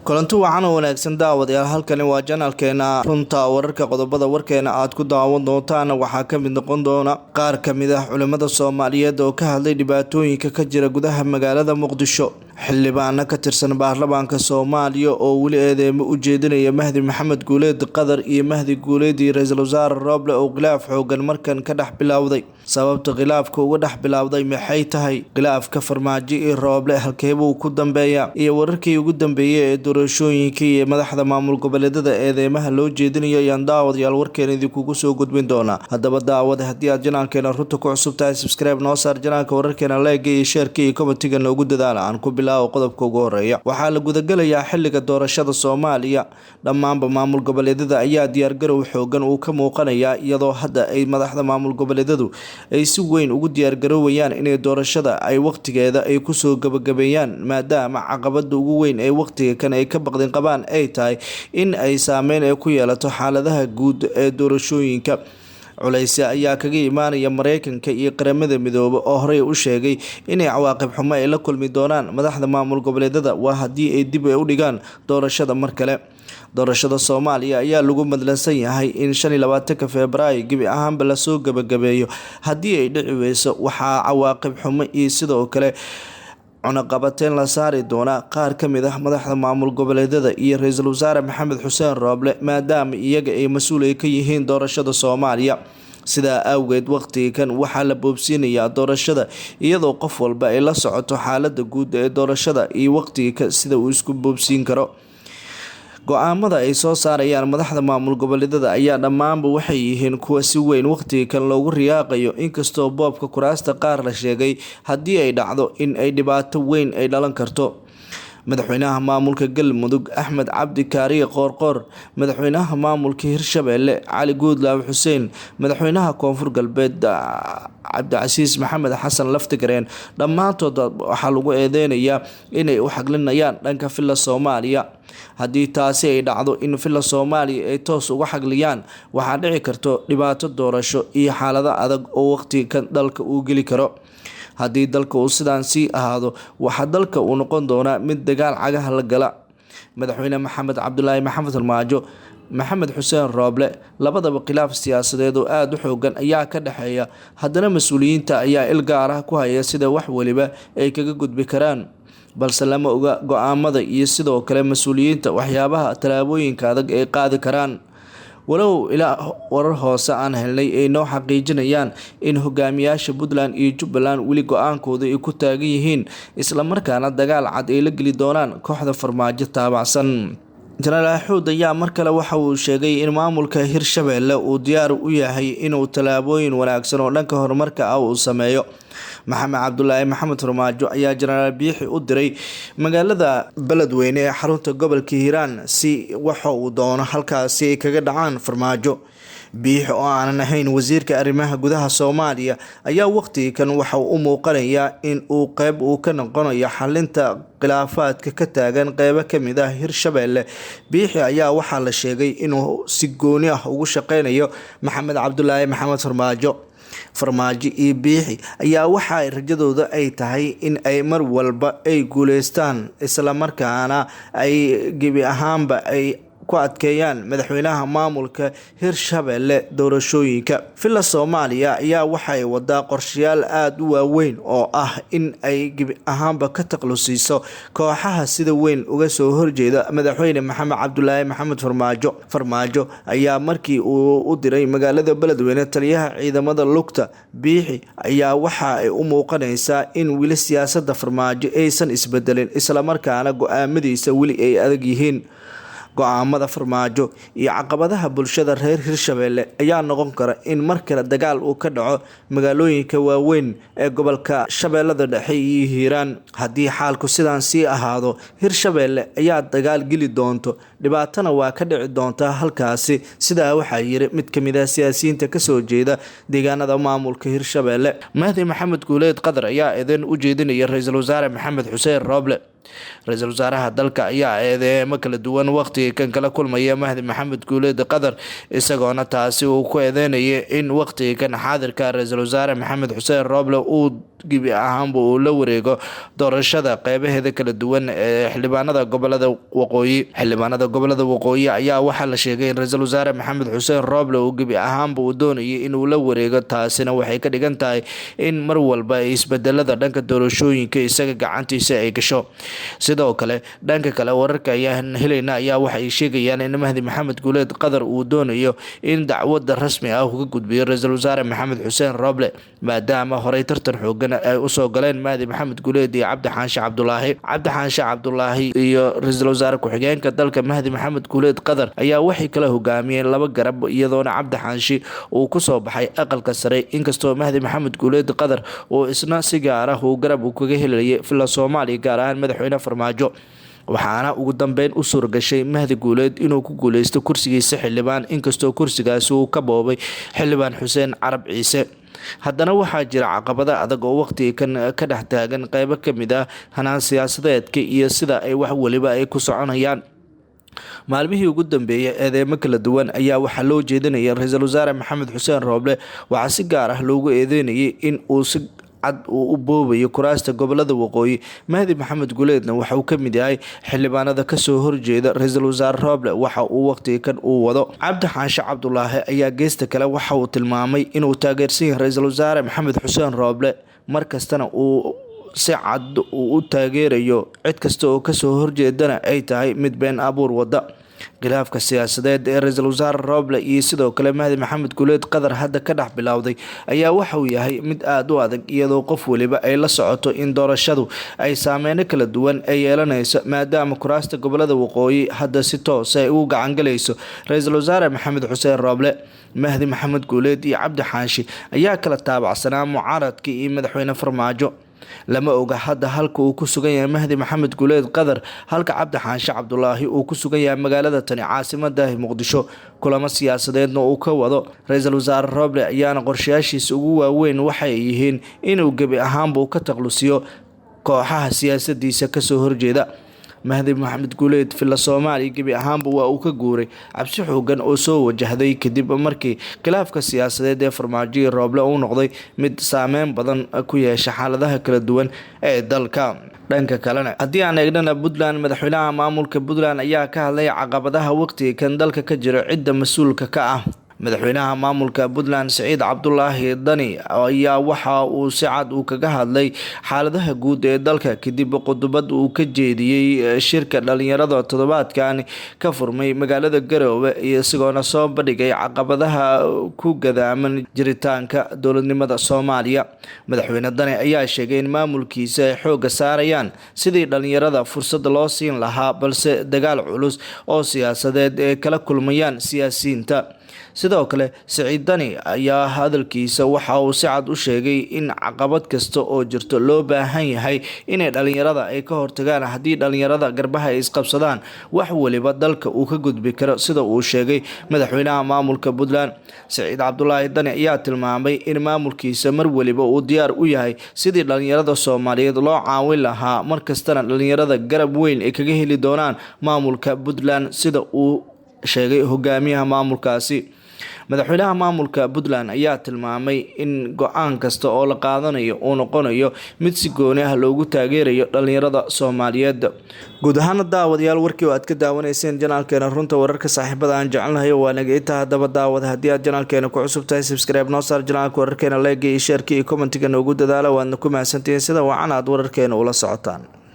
kulanti wacan oo wanaagsan daawadayaal halkani waa janalkeena runta wararka qodobada warkeena aad ku daawan doontaan waxaa kamid noqon doona qaar kamid ah culimada Soomaaliyeed oo ka hadlay dhibaatooyinka ka jira gudaha magaalada Muqdisho xildhibaano ka tirsan baarlamaanka Soomaaliya oo wali eedeemo u jeedinaya Mahdi Maxamed Guuleed Qadar iyo Mahdi Guuleed iyo Ra'iisul Wasaare Roble oo khilaaf xoogan markan ka dhex bilowday sababta khilaafka uga dhex bilowday maxay tahay khilaafka Farmaajo iyo Roble halkeebuu ku dambeeyaa iyo wararkii ugu dambeeyay ee doorashooyinka iyo madaxda maamul goboleedyada eedeemaha loo jeedinayo ayaan daawadayaal warkeena idinku soo gudbin doona haddaba daawada haddii aad janaalkeena runta ku cusub tahay subscribe noo saar janaalka wararkeena like iyo share iyo comment-ga noogu dadaala aan ku bilaawo qodobka ugu horeeya waxaa la gudagalayaa xilliga doorashada Soomaaliya dhammaanba maamul goboleedyada ayaa diyaar garow xoogan uu ka muuqanayaa iyadoo hadda ay madaxda maamul goboleedyadu ay si weyn ugu diyaar garoowayaan inay doorashada ay waqtigeeda ay ku soo gabagabeeyaan maadaama caqabada ugu weyn ee waqtiga kan ay ka baqdin qabaan ay tahay in ay saameyn ay ku yeelato xaaladaha guud ee doorashooyinka culays ayaa kaga imaanaya Mareykanka iyo qaramada midoobe oo horey u sheegay inay cawaaqib xumo ay la kulmi doonaan madaxda maamul goboleedyada waa hadii ay dib u dhigaan doorashada mar kale doorashada Soomaaliya ayaa lagu madlansan yahay in 25 Febraayo gibi ahaanba la soo gabagabeeyo hadii ay dhici weyso waxaa cawaaqib xumo iyo sidoo kale cunaqabateen la saari doona qaar kamid ah madaxda maamul goboleedyada iyo Ra'iisul Wasaare Maxamed Xuseen Roble maadaama iyaga ay mas'uul ka yihiin doorashada Soomaaliya sida awgeed waqtigan waxaa la boobsiinayaa doorashada iyadoo qof walba ay la socoto xaaladda guud ee doorashada iyo waqtiga sida uu isku boobsiin karo go'aamada ay soo saarayaan madaxda maamul goboleedyada ayaa dhammaanba waxay yihiin kuwa si weyn waqtiga kan loogu riyaaqayo inkastoo boobka kuraasta qaar la sheegay haddii ay dhacdo in ay dhibaato weyn ay dhalan karto madaxweynaha maamulka Galmudug Axmed Cabdi Kaariye Qoorqoor madaxweynaha maamulka Hirshabelle Cali Guudlaaw Xuseen madaxweynaha Koonfur Galbeed Cabdicasiis Maxamed Xasan Laftigareen dhammaantood waxaa lagu eedeynayaa inay u xaglinayaan dhanka filla Soomaaliya haddii taasi ay dhacdo in filla Soomaaliya ay toos uga xagliyaan waxaa dhici karto dhibaato doorasho iyo xaalado adag oo waqtiga dalka uu geli karo haddii dalka uu sidaan sii ahaado waxaa dalka uu noqon doonaa mid dagaal cagaha la gala madaxweyne Maxamed Cabdullaahi Maxamed Farmaajo Maxamed Xuseen Roble labadaba khilaaf siyaasadeed oo aad u xoogan ayaa ka dhaxeeya haddana mas'uuliyiinta ayaa il gaar ah ku haya sida wax waliba ay kaga gudbi karaan balse lama oga go'aamada iyo sidoo kale mas'uuliyiinta waxyaabaha talaabooyinka adag ay qaadi karaan walow ilaa warar hoose aan helnay ay noo xaqiijinayaan in hogaamiyaasha Puntland iyo Jubbaland wali go'aankooda ay ku taagan yihiin isla markaana dagaal cad ay la geli doonaan kooxda Farmaajo taabacsan General Axuud ayaa mar kale waxa uu sheegay in maamulka Hirshabelle uu diyaar u yahay inuu talaabooyin wanaagsan oo dhanka horumarka ah uu sameeyo Maxamed Cabdullaahi Maxamed Farmaajo ayaa General Biixi u diray magaalada Beledweyne ee xarunta gobolka Hiiraan si waxa uu doono halkaasi ay kaga dhacaan Farmaajo Biixi oo aan ahayn wasiirka arrimaha gudaha Soomaaliya ayaa waqtigan waxa uu muuqanayaa in uu qayb uu ka noqonayo xalinta khilaafaadka ka taagan qaybo kamid ah Hirshabelle Biixi ayaa waxaa la sheegay inuu si gooni ah ugu shaqeynayo Maxamed Cabdullaahi Maxamed Farmaajo iyo Biixi ayaa waxa ay rajadooda ay tahay in ay mar walba ay guuleystaan isla markaana ay gibi ahaanba ay ku adkeeyaan madaxweynaha maamulka Hirshabelle doorashooyinka filla Soomaaliya ayaa waxay wadaa qorshayaal aad u waaweyn oo ah in ay gibi ahaanba ka taqlusiiso kooxaha sida weyn uga soo horjeeda madaxweyne Maxamed Cabdullaahi Maxamed Farmaajo ayaa markii uu u diray magaalada Beledweyne taliyaha ciidamada lugta Biixi ayaa waxa ay u muuqanaysaa in wili siyaasadda Farmaajo aysan isbedelin isla markaana go'aamadiisa wili ay adag yihiin go'aamada Farmaajo iyo caqabadaha bulshada reer Hirshabelle ayaa noqon kara in mar kale dagaal uu ka dhaco magaalooyinka waaweyn ee gobolka Shabeellada Dhexe iyo Hiiraan haddii xaalku sidaan sii ahaado Hirshabelle ayaa dagaal geli doonto dhibaatana waa ka dhici doonta halkaasi sidaa waxaa yiri mid kamid ah siyaasiyiinta ka soo jeeda deegaanada maamulka Hirshabelle Mahdi Maxamed Guuleed Qadar ayaa eedan u jeedinaya Ra'iisul Wasaare Maxamed Xuseen Roble ra-iisul wasaaraha dalka ayaa eedeemo kala duwan waqtigii kan kala kulmaya Mahdi Maxamed Guuleed Qadar isagoona taasi uu ku eedeynayay in waqtigii kan xaadirka ra-iisul wasaare Maxamed Xuseen Roble uu gibi ahaanba uu la wareego doorashada qeybaheeda kala duwan ee xildhibaanada gobolada waqooyi ayaa waxaa la sheegay in ra-iisul wasaare Maxamed Xuseen Roble uu gibi ahaanba uu doonayay inuu la wareego taasina waxay ka dhigan tahay in mar walba isbedelada dhanka doorashooyinka isaga gacantiisa ay gasho sidoo kale dhanka kale wararka ayaan helayna ayaa waxay sheegayaan in Mahdi Maxamed Guuleed Qadar uu doonayo in dacwada rasmi ah uu ka gudbiyo ra-iisul wasaare Maxamed Xuseen Roble maadaama horey tartan xoogan ay u soo galeen Mahdi Maxamed Guuleed iyo Cabdi Xaanshe Cabdulaahi iyo ra-iisul wasaare ku-xigeenka dalka Mahdi Maxamed Guuleed Qadar ayaa waxay kala hogaamiyeen laba garab iyadoona Cabdi Xaanshe uu ku soo baxay aqalka sare inkastoo Mahdi Maxamed Guuleed Qadar uu isna si gaar ah uu garab kaga helayay fila Soomaaliya gaar ahaan madaxweyne Farmaajo waxaana ugu dambeyn u suurgashay Mahdi Guuleed inuu ku guuleysto kursigiisa xildhibaan inkastoo kursigaasi uu ka boobay xildhibaan Xuseen Carab Ciise haddana waxaa jira caqabada adag oo waqtiga kan ka dhex taagan qaybo ka mid ah hanaan siyaasadeedka iyo sida ay wax waliba ay ku soconayaan maalmihii ugu dambeeyay eedeemo kala duwan ayaa waxaa loo jeedinaya ra-iisul wasaare Maxamed Xuseen Roble waxaa si gaar ah loogu eedeynayay in uu si uu u boobayo kuraasta gobolada waqooyi Mahdi Maxamed Guuleedna waxa uu ka mid yahay xildhibaanada ka soo horjeeda ra-iisul wasaare Roble waxa uu waqtiga kan uu wado Cabdi Xaanshe Cabdulaahi ayaa geesta kale waxa uu tilmaamay inuu taageersan yahay ra-iisul wasaare Maxamed Xuseen Roble markastana uu si cad u taageerayo cid kasta oo ka soo horjeedana ay tahay mid been abuur wada khilaafka siyaasadeed ee ra-iisul wasaare Roble iyo sidoo kale Mahdi Maxamed Guuleed Qadar hadda ka dhex bilowday ayaa waxa uu yahay mid aad u adag iyadoo qof waliba ay la socoto in doorashadu ay saameyn kala duwan ay yeelanayso maadaama kuraasta gobolada waqooyi hadda si toos ah ugu gacan galayso ra-iisul wasaare Maxamed Xuseen Roble Mahdi Maxamed Guuleed iyo Cabdi Xaanshe ayaa kala taabacsanaa mucaaradka iyo madaxweyne Farmaajo lama oga hadda halka uu ku sugan yahay Mahdi Maxamed Guuleed Qadar halka Cabdi Xaanshe Cabdulaahi uu ku sugan yahay magaalada tani caasimada Muqdisho kulamo siyaasadeedna uu ka wado ra-iisul wasaare Roble ayaana qorshayaashiisa ugu waaweyn waxay yihiin inuu gebi ahaanba uu ka taqlusiyo kooxaha siyaasadiisa ka soo horjeeda Mahdi Maxamed Guuleed fila Soomaaliya gebi ahaanba waa uu ka guuray cabsi xoogan oo soo wajahday kadib markii khilaafka siyaasadeed ee Farmaajo iyo Roble uu noqday mid saameyn badan ku yeeshay xaaladaha kala duwan ee dalka dhanka kalena haddii aan eegnana Puntland madaxweynaha maamulka Puntland ayaa ka hadlay caqabadaha waqtiga kan dalka ka jira cidda mas'uulka ka ah madaxweynaha maamulka Puntland Siciid Cabdulaahi Dani ayaa waxa uu si cad kaga hadlay xaaladaha guud ee dalka kadib qodobad uu ka jeediyay shirka dhalinyarada toddobaadkan ka furmay magaalada Garowe iyo isagoona soo bandhigay caqabadaha ku gadaaman jiritaanka dowladnimada Soomaaliya madaxweyne Dani ayaa sheegay in maamulkiisa ay xooga saarayaan sidii dhalinyarada fursad loo siin lahaa balse dagaal culus oo siyaasadeed ay kala kulmayaan siyaasiyiinta sidoo kale Siciid Dani ayaa hadalkiisa waxa uu si cad u sheegay in caqabad kasta oo jirto loo baahan yahay inay dhalinyarada ay ka hortagaan haddii dhalinyarada garbaha ay isqabsadaan wax waliba dalka uu ka gudbi karo sida uu sheegay madaxweynaha maamulka Puntland Siciid Cabdulaahi Dani ayaa tilmaamay in maamulkiisa mar waliba uu diyaar u yahay sidii dhalinyarada Soomaaliyeed loo caawin lahaa markastana dhalinyarada garab weyn ay kaga heli doonaan maamulka Puntland sida uu sheegay hogaamiyaha maamulkaasi madaxweynaha maamulka Puntland ayaa tilmaamay in go'aan kasta oo la qaadanayo uu noqonayo mid si gooni ah loogu taageerayo dhalinyarada Soomaaliyeed guud ahaan daawadayaal warkii oo aad ka daawanayseen janaalkeena runta wararka saaxiibada aan jecelnahay waa naga inta hadaba daawada haddii aad janaalkeena ku cusub tahay subscribe noo saar janaalka wararkeena like iyo share iyo commentiga noogu dadaala waadna ku mahadsantihiin sida wacan aad wararkeena ula socotaan